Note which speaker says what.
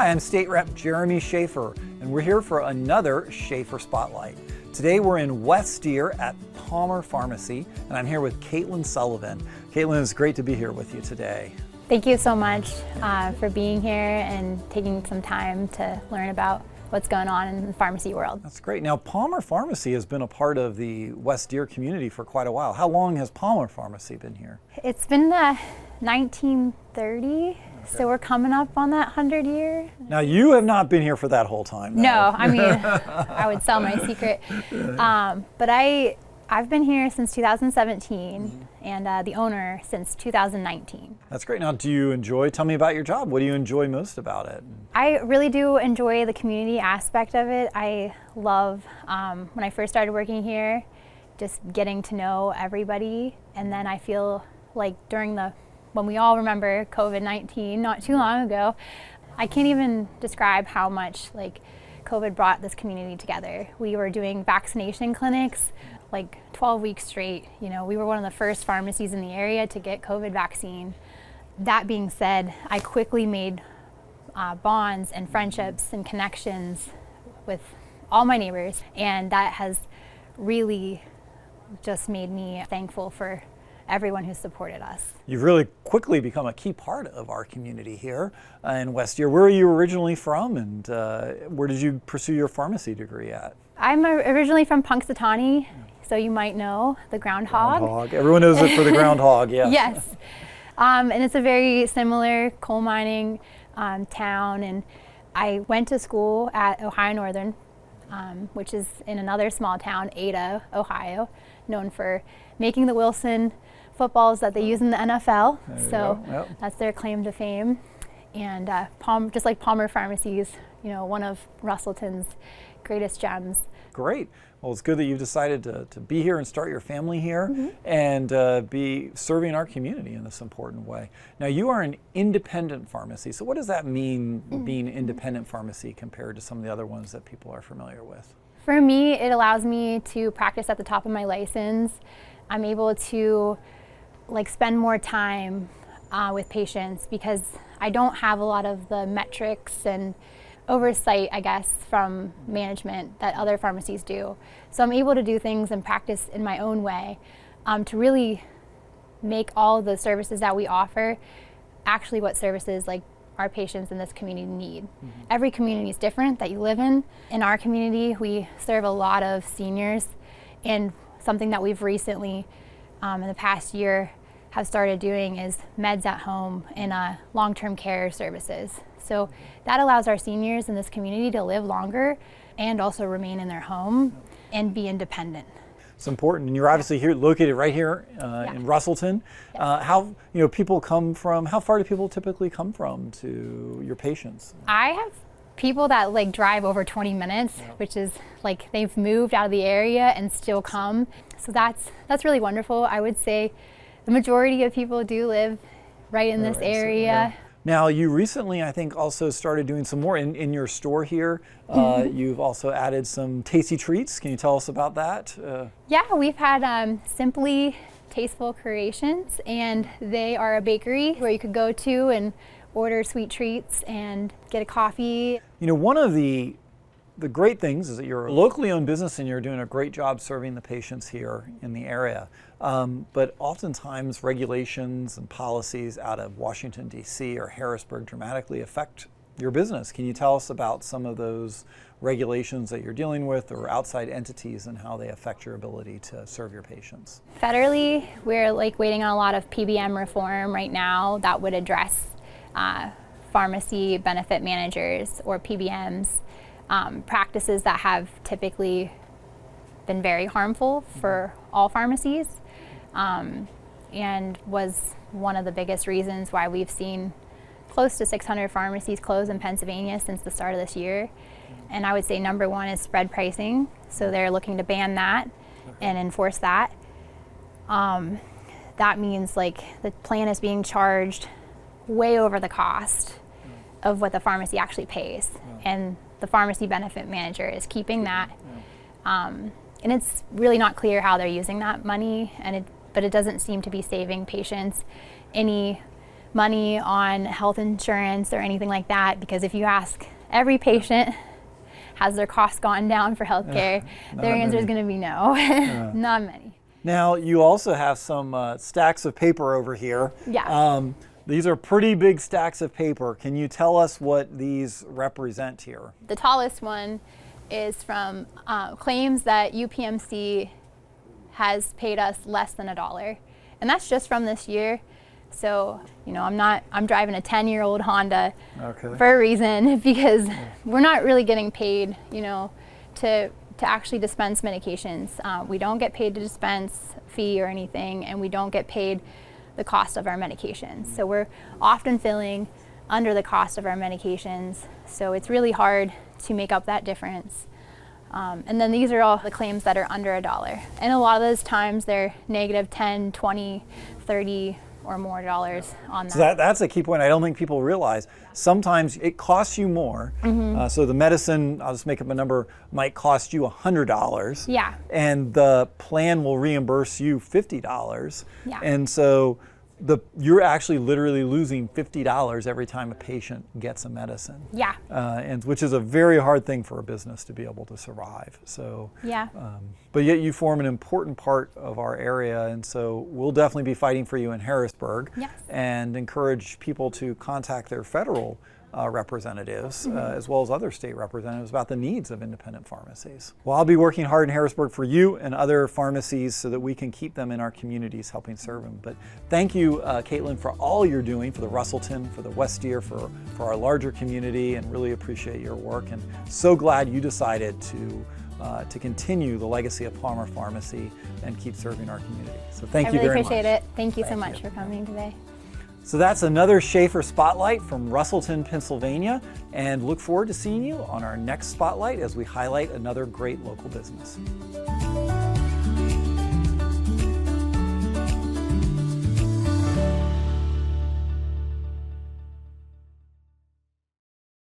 Speaker 1: Hi, I'm State Rep Jeremy Shaffer, and we're here for another Shaffer Spotlight. Today we're in West Deer at Palmer Pharmacy, and I'm here with Kaitlyn Sullivan. Kaitlyn, it's great to be here with you today.
Speaker 2: Thank you so much for being here and taking some time to learn about what's going on in the pharmacy world.
Speaker 1: That's great. Now, Palmer Pharmacy has been a part of the West Deer community for quite a while. How long has Palmer Pharmacy been here?
Speaker 2: It's been 1930. So we're coming up on that 100-year.
Speaker 1: Now, you have not been here for that whole time, though.
Speaker 2: No, I mean, I would sell my secret. But I've been here since 2017 and the owner since 2019.
Speaker 1: That's great. Now, do you enjoy, tell me about your job. What do you enjoy most about it?
Speaker 2: I really do enjoy the community aspect of it. I love, when I first started working here, just getting to know everybody. And then I feel like when we all remember COVID-19 not too long ago, I can't even describe how much COVID brought this community together. We were doing vaccination clinics 12 weeks straight. You know, we were one of the first pharmacies in the area to get COVID vaccine. That being said, I quickly made bonds and friendships and connections with all my neighbors, and that has really just made me thankful for everyone who supported us.
Speaker 1: You've really quickly become a key part of our community here in West Deer. Where are you originally from, and where did you pursue your pharmacy degree at?
Speaker 2: I'm originally from Punxsutawney, so you might know the groundhog.
Speaker 1: Groundhog. Everyone knows it for the groundhog, yeah.
Speaker 2: Yes. And it's a very similar coal mining town, and I went to school at Ohio Northern, which is in another small town, Ada, Ohio, known for making the Wilson footballs that they use in the NFL. So that's their claim to fame. And just like Palmer Pharmacy is, one of Russellton's greatest gems.
Speaker 1: Great. Well, it's good that you've decided to be here and start your family here and be serving our community in this important way. Now, you are an independent pharmacy. So what does that mean, being an independent pharmacy compared to some of the other ones that people are familiar with?
Speaker 2: For me, it allows me to practice at the top of my license. I'm able to spend more time with patients because I don't have a lot of the metrics and oversight, I guess, from management that other pharmacies do. So I'm able to do things and practice in my own way to really make all the services that we offer actually what services our patients in this community need. Every community is different that you live in. In our community, we serve a lot of seniors, and something that we've recently, in the past year, have started doing is meds at home and long-term care services. So that allows our seniors in this community to live longer and also remain in their home and be independent.
Speaker 1: It's important, and you're obviously here, located right here in Russellton. How people come from? How far do people typically come from to your patients?
Speaker 2: I have people that drive over 20 minutes, which is they've moved out of the area and still come. So that's really wonderful. I would say the majority of people do live right in this area.
Speaker 1: Now, you recently, I think, also started doing some more in your store here. You've also added some tasty treats. Can you tell us about that?
Speaker 2: Yeah, we've had Simply Tasteful Creations, and they are a bakery where you could go to and order sweet treats and get a coffee.
Speaker 1: One of the great things is that you're a locally owned business and you're doing a great job serving the patients here in the area. But oftentimes regulations and policies out of Washington, D.C. or Harrisburg dramatically affect your business. Can you tell us about some of those regulations that you're dealing with or outside entities and how they affect your ability to serve your patients?
Speaker 2: Federally, we're waiting on a lot of PBM reform right now that would address pharmacy benefit managers or PBMs. Practices that have typically been very harmful for all pharmacies, and was one of the biggest reasons why we've seen close to 600 pharmacies close in Pennsylvania since the start of this year. And I would say number one is spread pricing, so they're looking to ban that and enforce that. That means the plan is being charged way over the cost of what the pharmacy actually pays, and the pharmacy benefit manager is keeping that. And it's really not clear how they're using that money, but it doesn't seem to be saving patients any money on health insurance or anything like that, because if you ask every patient, has their costs gone down for healthcare, their answer is going to be no, not many.
Speaker 1: Now, you also have some stacks of paper over here.
Speaker 2: Yeah.
Speaker 1: These are pretty big stacks of paper. Can you tell us what these represent here?
Speaker 2: The tallest one is from claims that UPMC has paid us less than $1. And that's just from this year. So, you know, I'm driving a 10-year-old Honda for a reason, because we're not really getting paid, you know, to actually dispense medications. We don't get paid to dispense fee or anything, and we don't get paid the cost of our medications. So we're often filling under the cost of our medications. So it's really hard to make up that difference. And then these are all the claims that are under $1. And a lot of those times they're negative 10, 20, 30 or more dollars on that.
Speaker 1: So that's a key point I don't think people realize. Sometimes it costs you more. So the medicine, I'll just make up a number, might cost you $100.
Speaker 2: Yeah.
Speaker 1: And the plan will reimburse you $50.
Speaker 2: Yeah.
Speaker 1: And so you're actually literally losing $50 every time a patient gets a medicine.
Speaker 2: Yeah.
Speaker 1: And which is a very hard thing for a business to be able to survive. So,
Speaker 2: yeah.
Speaker 1: But yet you form an important part of our area, and so we'll definitely be fighting for you in Harrisburg.
Speaker 2: Yes.
Speaker 1: And encourage people to contact their federal representatives, as well as other state representatives, about the needs of independent pharmacies. Well, I'll be working hard in Harrisburg for you and other pharmacies so that we can keep them in our communities, helping serve them. But thank you, Kaitlyn, for all you're doing for the Russellton, for the West-Deer, for our larger community, and really appreciate your work. And so glad you decided to continue the legacy of Palmer Pharmacy and keep serving our community. So thank you very much.
Speaker 2: I really appreciate it. Thank you so much for coming today.
Speaker 1: So that's another Shaffer Spotlight from Russellton, Pennsylvania, and look forward to seeing you on our next Spotlight as we highlight another great local business.